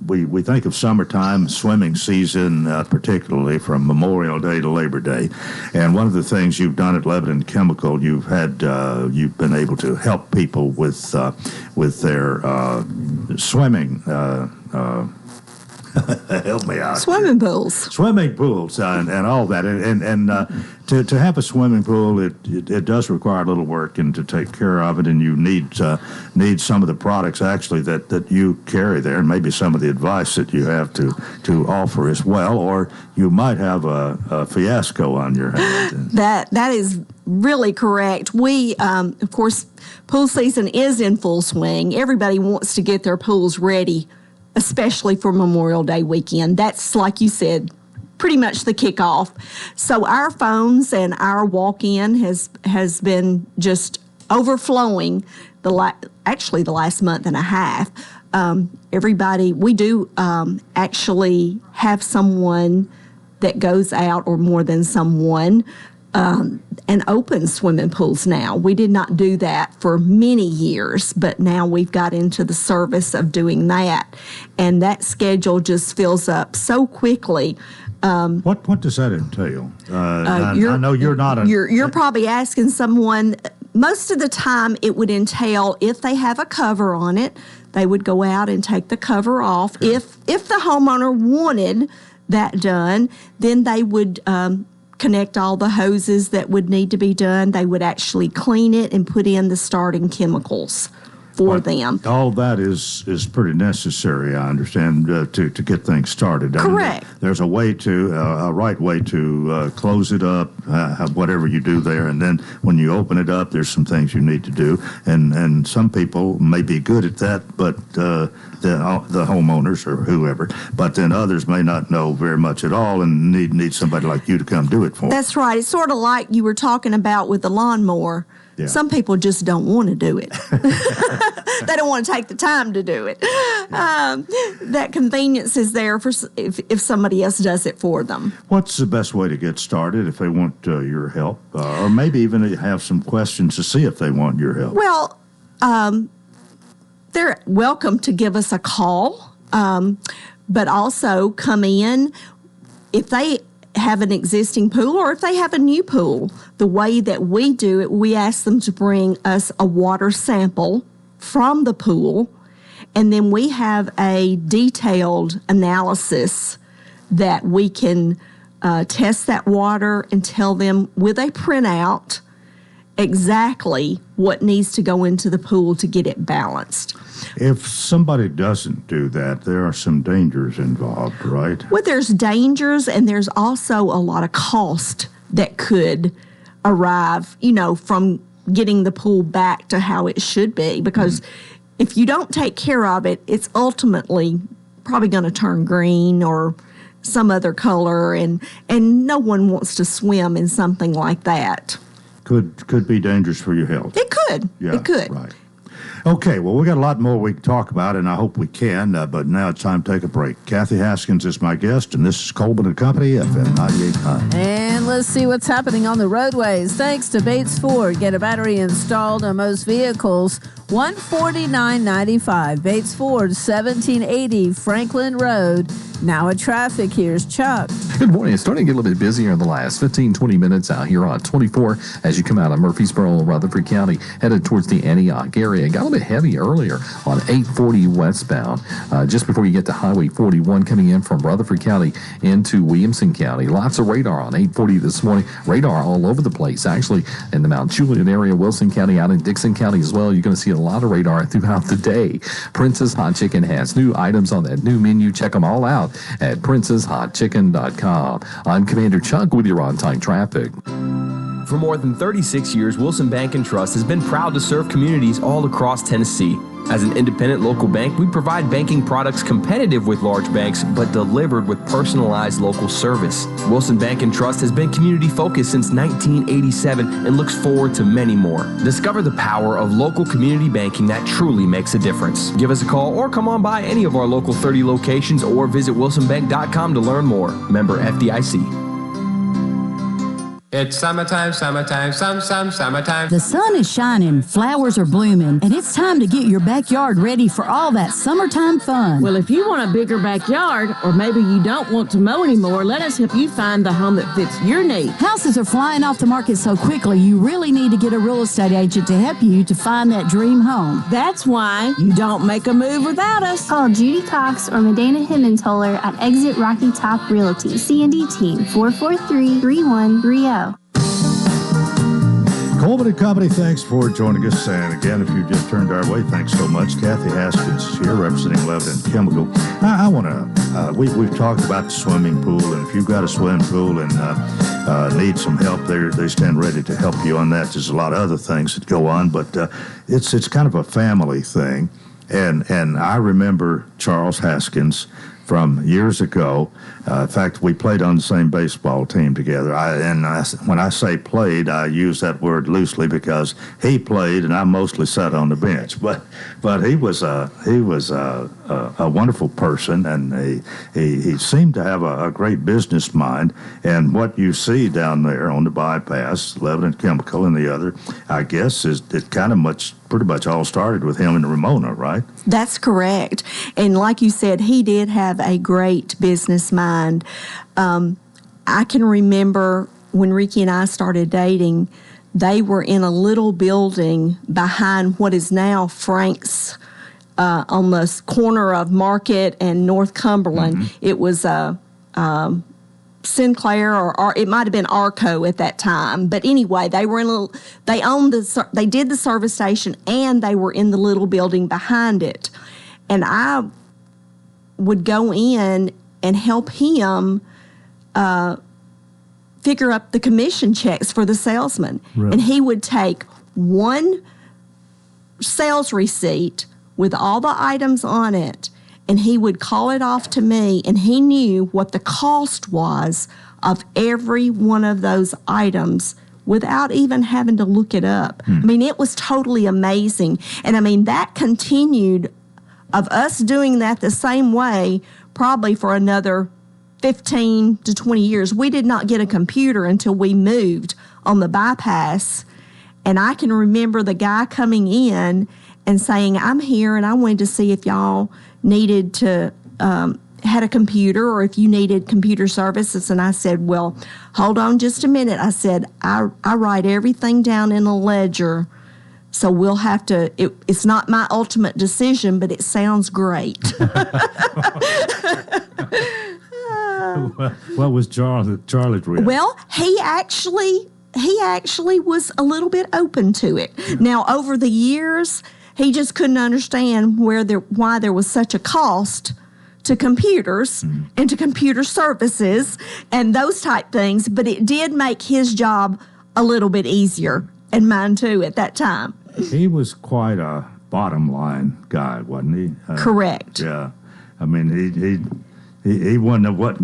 Speaker 2: we think of summertime, swimming season, particularly from Memorial Day to Labor Day. And one of the things you've done at Lebanon Chemical, you've been able to help people with their swimming help me out.
Speaker 11: Swimming pools
Speaker 2: and all that. And to have a swimming pool, it does require a little work and to take care of it, and you need some of the products actually that you carry there, and maybe some of the advice that you have to offer as well, or you might have a fiasco on your hands.
Speaker 11: That is really correct. We, of course, pool season is in full swing. Everybody wants to get their pools ready, especially for Memorial Day weekend. That's, like you said, pretty much the kickoff. So our phones and our walk-in has been just overflowing the last month and a half. Everybody, we do actually have someone that goes out, or more than someone, and opens swimming pools now. We did not do that for many years, but now we've got into the service of doing that, and that schedule just fills up so quickly.
Speaker 2: What does that entail? I know you're not.
Speaker 11: You're probably asking someone. Most of the time, it would entail, if they have a cover on it, they would go out and take the cover off. Okay. If the homeowner wanted that done, then they would connect all the hoses that would need to be done. They would actually clean it and put in the starting chemicals for them.
Speaker 2: All that is pretty necessary, I understand, to get things started.
Speaker 11: Correct.
Speaker 2: There's a way to a right way to close it up, whatever you do there, and then when you open it up, there's some things you need to do, and some people may be good at that, but the homeowners or whoever, but then others may not know very much at all and need somebody like you to come do it for them.
Speaker 11: That's right. It's sort of like you were talking about with the lawnmower.
Speaker 2: Yeah.
Speaker 11: Some people just don't want to do it. They don't want to take the time to do it. That convenience is there for if somebody else does it for them.
Speaker 2: What's the best way to get started if they want your help? Or maybe even have some questions to see if they want your help?
Speaker 11: Well, they're welcome to give us a call, but also come in if they have an existing pool or if they have a new pool. The way that we do it, we ask them to bring us a water sample from the pool, and then we have a detailed analysis that we can test that water and tell them with a printout exactly what needs to go into the pool to get it balanced.
Speaker 2: If somebody doesn't do that, there are some dangers involved, right?
Speaker 11: Well, there's dangers, and there's also a lot of cost that could arrive, from getting the pool back to how it should be. Because if you don't take care of it, it's ultimately probably going to turn green or some other color, and no one wants to swim in something like that.
Speaker 2: Could be dangerous for your health.
Speaker 11: It could.
Speaker 2: Yeah,
Speaker 11: it could.
Speaker 2: Right. Okay, well, we got a lot more we can talk about, and I hope we can, but now it's time to take a break. Kathy Haskins is my guest, and this is Coleman and Company, FM 98.9.
Speaker 1: And let's see what's happening on the roadways. Thanks to Bates Ford, get a battery installed on most vehicles, $149.95. Bates Ford, 1780 Franklin Road. Now at traffic, here's Chuck.
Speaker 5: Good morning. It's starting to get a little bit busier in the last 15, 20 minutes out here on 24 as you come out of Murfreesboro, Rutherford County, headed towards the Antioch area. It got a little bit heavy earlier on 840 westbound, just before you get to Highway 41 coming in from Rutherford County into Williamson County. Lots of radar on 840 this morning. Radar all over the place, actually, in the Mount Juliet area, Wilson County, out in Dixon County as well. You're going to see a lot of radar throughout the day. Prince's Hot Chicken has new items on that new menu. Check them all out at princeshotchicken.com. I'm Commander Chuck with your on-time traffic.
Speaker 12: For more than 36 years, Wilson Bank & Trust has been proud to serve communities all across Tennessee. As an independent local bank, we provide banking products competitive with large banks, but delivered with personalized local service. Wilson Bank & Trust has been community-focused since 1987 and looks forward to many more. Discover the power of local community banking that truly makes a difference. Give us a call or come on by any of our local 30 locations or visit wilsonbank.com to learn more. Member FDIC.
Speaker 13: It's summertime, summertime, summertime.
Speaker 14: The sun is shining, flowers are blooming, and it's time to get your backyard ready for all that summertime fun.
Speaker 10: Well, if you want a bigger backyard, or maybe you don't want to mow anymore, let us help you find the home that fits your needs.
Speaker 14: Houses are flying off the market so quickly, you really need to get a real estate agent to help you to find that dream home.
Speaker 10: That's why you don't make a move without us.
Speaker 15: Call Judy Cox or Medina Himmensholler at Exit Rocky Top Realty. C&D Team, 443-3130.
Speaker 2: Coleman and Company, thanks for joining us. And again, if you just turned our way, thanks so much. Kathy Haskins is here representing Lebanon Chemical. I want to, we've talked about the swimming pool, and if you've got a swimming pool and need some help, they stand ready to help you on that. There's a lot of other things that go on, but it's kind of a family thing. And I remember Charles Haskins from years ago. In fact, we played on the same baseball team together. When I say played, I use that word loosely because he played and I mostly sat on the bench. But he was a wonderful person, and he seemed to have a great business mind. And what you see down there on the bypass, Lebanon Chemical and the other, I guess, is it kind of pretty much all started with him and Ramona, right?
Speaker 11: That's correct. And like you said, he did have a great business mind. I can remember when Ricky and I started dating, they were in a little building behind what is now Frank's on the corner of Market and North Cumberland. Mm-hmm. It was Sinclair or it might have been Arco at that time. But anyway, they did the service station and they were in the little building behind it. And I would go in and help him figure up the commission checks for the salesman.
Speaker 16: Really?
Speaker 11: And he would take one sales receipt with all the items on it, and he would call it off to me, and he knew what the cost was of every one of those items without even having to look it up. I mean, it was totally amazing. And I mean, that continued of us doing that the same way probably for another 15 to 20 years. We did not get a computer until we moved on the bypass. And I can remember the guy coming in and saying, I'm here and I wanted to see if y'all needed to, had a computer or if you needed computer services. And I said, well, hold on just a minute. I said, I write everything down in a ledger. So we'll have to, it's not my ultimate decision, but it sounds great.
Speaker 16: What was Charlie's reaction?
Speaker 11: Well, he actually was a little bit open to it. Now, over the years, he just couldn't understand why there was such a cost to computers and to computer services and those type things. But it did make his job a little bit easier, and mine too at that time.
Speaker 16: He was quite a bottom line guy, wasn't he?
Speaker 11: Correct.
Speaker 16: Yeah, I mean he wasn't what's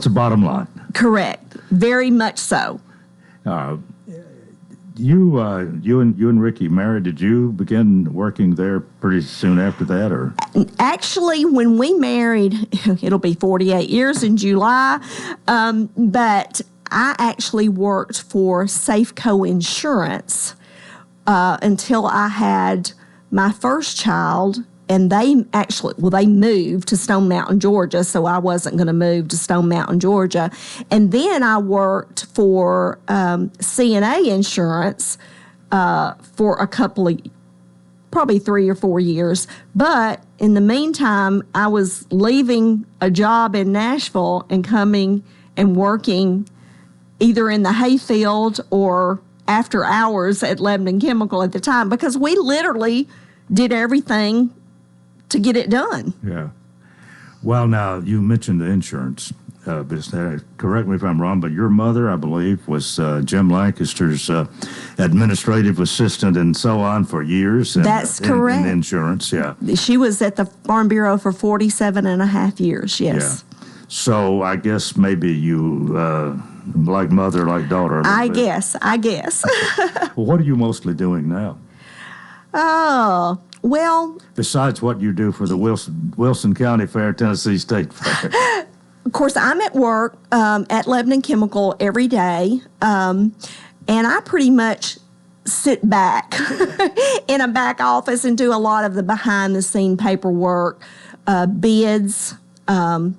Speaker 16: the bottom line?
Speaker 11: Correct. Very much so.
Speaker 16: You and Ricky married. Did you begin working there pretty soon after that, or?
Speaker 11: Actually, when we married, it'll be 48 years in July, but I actually worked for Safeco Insurance until I had my first child. And they moved to Stone Mountain, Georgia, so I wasn't going to move to Stone Mountain, Georgia. And then I worked for CNA Insurance for a couple of, probably 3 or 4 years. But in the meantime, I was leaving a job in Nashville and coming and working either in the hayfield or after hours at Lebanon Chemical at the time, because we literally did everything to get it done.
Speaker 16: Yeah. Well, now, you mentioned the insurance business. Correct me if I'm wrong, but your mother, I believe, was Jim Lancaster's administrative assistant and so on for years.
Speaker 11: That's correct.
Speaker 16: In insurance, yeah.
Speaker 11: She was at the Farm Bureau for 47 and a half years, yes.
Speaker 16: Yeah. So I guess maybe you, like mother, like daughter.
Speaker 11: I guess.
Speaker 16: Well, what are you mostly doing now?
Speaker 11: Oh, well,
Speaker 16: besides what you do for the Wilson County Fair, Tennessee State Fair.
Speaker 11: Of course, I'm at work at Lebanon Chemical every day, and I pretty much sit back in a back office and do a lot of the behind-the-scene paperwork, bids. I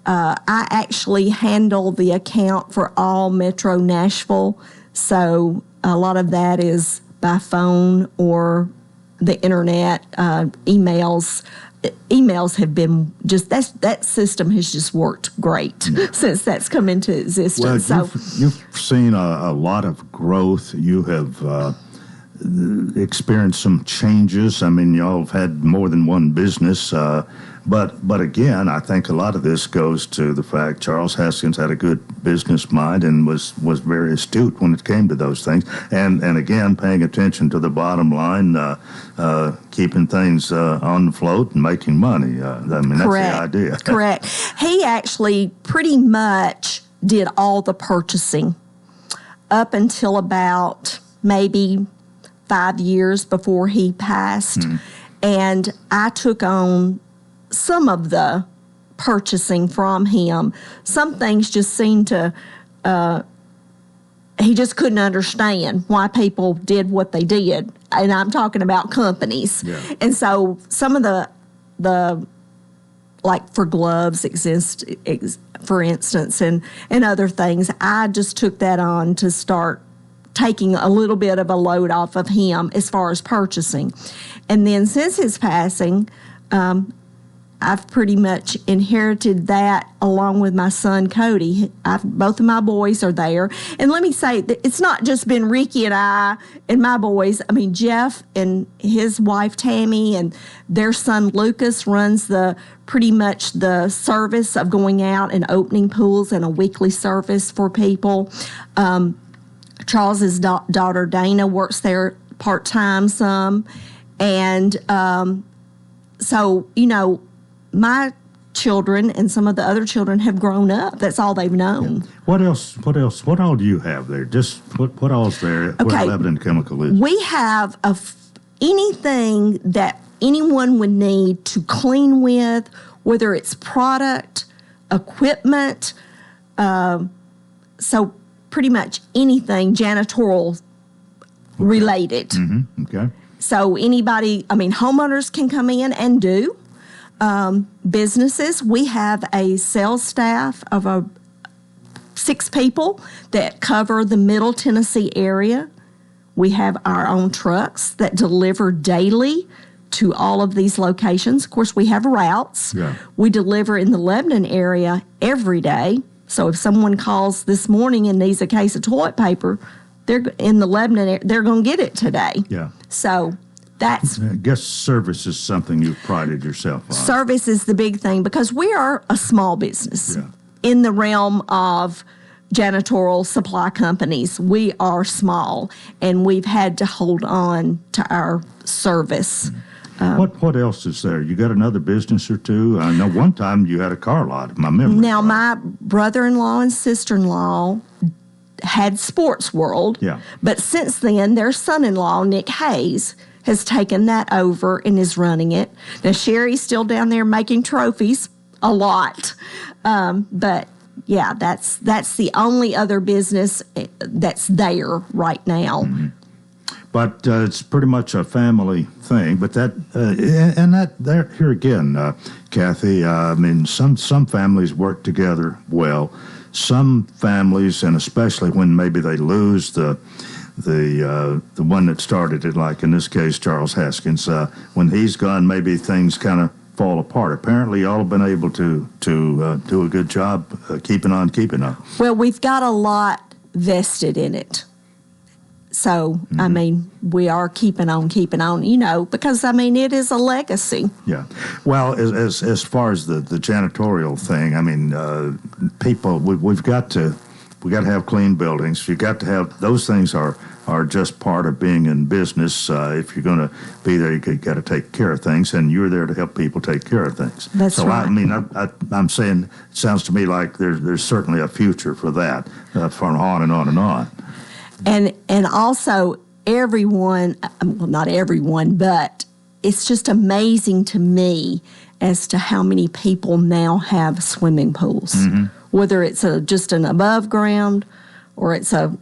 Speaker 11: actually handle the account for all Metro Nashville, so a lot of that is by phone or the internet, emails. Emails have been just, that system has just worked great since that's come into existence.
Speaker 16: Well, you've seen a lot of growth. You have experienced some changes. I mean, y'all have had more than one business. But again, I think a lot of this goes to the fact Charles Haskins had a good business mind and was very astute when it came to those things. And again, paying attention to the bottom line, keeping things on the float and making money. I mean,
Speaker 11: Correct.
Speaker 16: That's the idea.
Speaker 11: Correct. He actually pretty much did all the purchasing up until about maybe 5 years before he passed. And I took on some of the purchasing from him. Some things just seemed to, he just couldn't understand why people did what they did. And I'm talking about companies. Yeah. And so some of the like for gloves for instance, and other things, I just took that on to start taking a little bit of a load off of him as far as purchasing. And then since his passing, I've pretty much inherited that along with my son Cody. Both of my boys are there. And let me say, it's not just been Ricky and I and my boys. I mean, Jeff and his wife Tammy and their son Lucas runs pretty much the service of going out and opening pools and a weekly service for people. Charles's daughter Dana works there part-time some. And so, my children and some of the other children have grown up. That's all they've known.
Speaker 16: Yeah. What else? What all do you have there? Just what all's there where Lebanon Chemical is?
Speaker 11: We have anything that anyone would need to clean with, whether it's product, equipment, so pretty much anything janitorial related.
Speaker 16: Mm-hmm. Okay.
Speaker 11: So homeowners can come in and do. Businesses, we have a sales staff of 6 people that cover the Middle Tennessee area. We have our own trucks that deliver daily to all of these locations. Of course, we have routes.
Speaker 16: Yeah.
Speaker 11: We deliver in the Lebanon area every day. So if someone calls this morning and needs a case of toilet paper, they're in the Lebanon area, they're going to get it today.
Speaker 16: Yeah.
Speaker 11: So that's...
Speaker 16: I guess service is something you've prided yourself on.
Speaker 11: Service is the big thing because we are a small business in the realm of janitorial supply companies. We are small, and we've had to hold on to our service.
Speaker 16: What else is there? You got another business or two? I know one time you had a car lot, if my memory.
Speaker 11: Now, my brother-in-law and sister-in-law had Sports World.
Speaker 16: Yeah.
Speaker 11: But since then, their son-in-law, Nick Hayes, has taken that over and is running it. Now, Sherry's still down there making trophies a lot. But, yeah, that's the only other business that's there right now.
Speaker 16: Mm-hmm. But it's pretty much a family thing. But here again, Kathy, I mean, some families work together well. Some families, and especially when maybe they lose the one that started it, like in this case, Charles Haskins, when he's gone, maybe things kind of fall apart. Apparently, y'all have been able to do a good job keeping on.
Speaker 11: Well, we've got a lot vested in it. So, I mean, we are keeping on, because, I mean, it is a legacy.
Speaker 16: Yeah. Well, as far as the janitorial thing, I mean, people, we've got to have clean buildings. You've got to have, those things are just part of being in business. If you're going to be there, you got to take care of things, and you're there to help people take care of things.
Speaker 11: That's right.
Speaker 16: I mean, I'm saying, it sounds to me like there's certainly a future for that, from on and on and on.
Speaker 11: And also everyone, well, not everyone, but it's just amazing to me as to how many people now have swimming pools, whether it's just an above ground or it's a,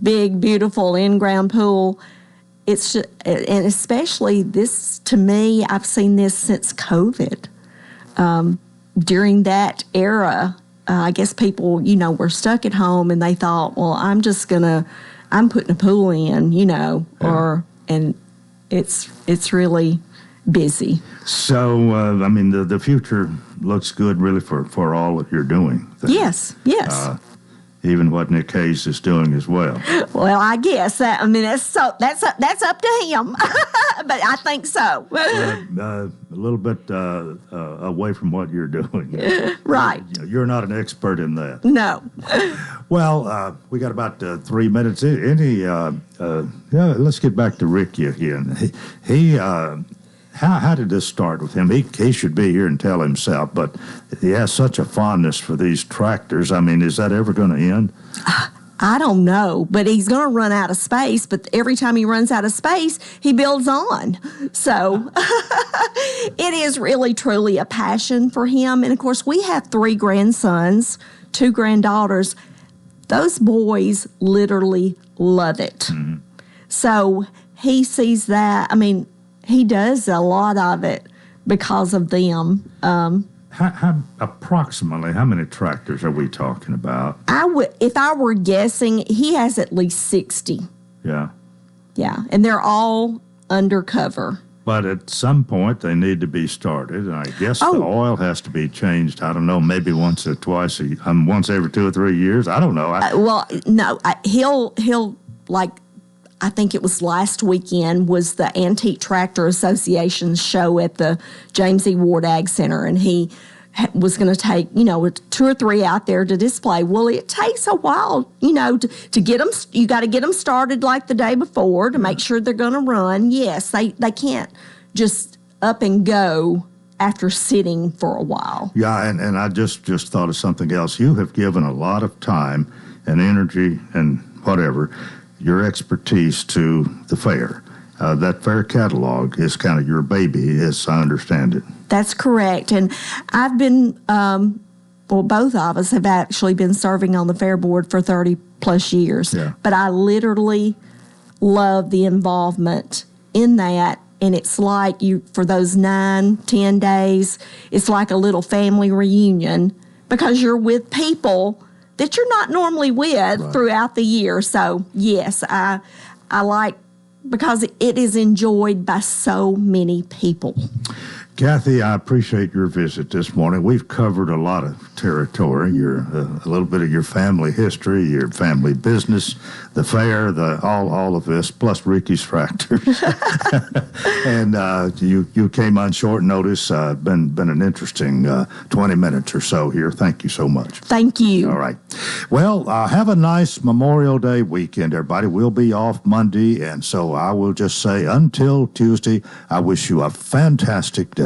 Speaker 11: big, beautiful in-ground pool. It's just, and especially this, to me, I've seen this since COVID. During that era, I guess people, were stuck at home and they thought, well, I'm putting a pool in, and it's really busy.
Speaker 16: So, I mean, the future looks good really for all that you're doing.
Speaker 11: Yes.
Speaker 16: Even what Nick Hayes is doing as well.
Speaker 11: Well, I guess that's up to him, but I think so.
Speaker 16: A little bit away from what you're doing,
Speaker 11: right?
Speaker 16: You're not an expert in that.
Speaker 11: No.
Speaker 16: Well, we got about 3 minutes. Let's get back to Ricky again. How did this start with him? He should be here and tell himself, but he has such a fondness for these tractors. I mean, is that ever going to end?
Speaker 11: I don't know, but he's going to run out of space. But every time he runs out of space, he builds on. So it is really, truly a passion for him. And, of course, we have 3 grandsons, 2 granddaughters. Those boys literally love it. Mm-hmm. So he sees that. I mean, he does a lot of it because of them.
Speaker 16: Approximately, how many tractors are we talking about?
Speaker 11: If I were guessing, he has at least 60.
Speaker 16: Yeah.
Speaker 11: Yeah, and they're all undercover.
Speaker 16: But at some point, they need to be started. And I guess the oil has to be changed. I don't know, maybe once every 2 or 3 years. I don't know.
Speaker 11: He'll like. I think it was last weekend was the Antique Tractor Association's show at the James E. Ward Ag Center, and he was going to take, 2 or 3 out there to display. Well, it takes a while, to get them. You got to get them started like the day before to make sure they're going to run. Yes, they can't just up and go after sitting for a while.
Speaker 16: Yeah, and I just thought of something else. You have given a lot of time and energy and whatever, your expertise to the fair. That fair catalog is kind of your baby, as I understand it.
Speaker 11: That's correct. And I've been, both of us have actually been serving on the fair board for 30 plus years.
Speaker 16: Yeah.
Speaker 11: But I literally love the involvement in that. And it's like for those 9-10 days, it's like a little family reunion because you're with people that you're not normally with throughout the year. So, yes, I like, because it is enjoyed by so many people.
Speaker 16: Kathy, I appreciate your visit this morning. We've covered a lot of territory. A little bit of your family history, your family business, the fair, all of this, plus Ricky's Tractors. And you came on short notice. Been an interesting 20 minutes or so here. Thank you so much.
Speaker 11: Thank you.
Speaker 16: All right. Well, have a nice Memorial Day weekend, everybody. We'll be off Monday, and so I will just say until Tuesday, I wish you a fantastic day.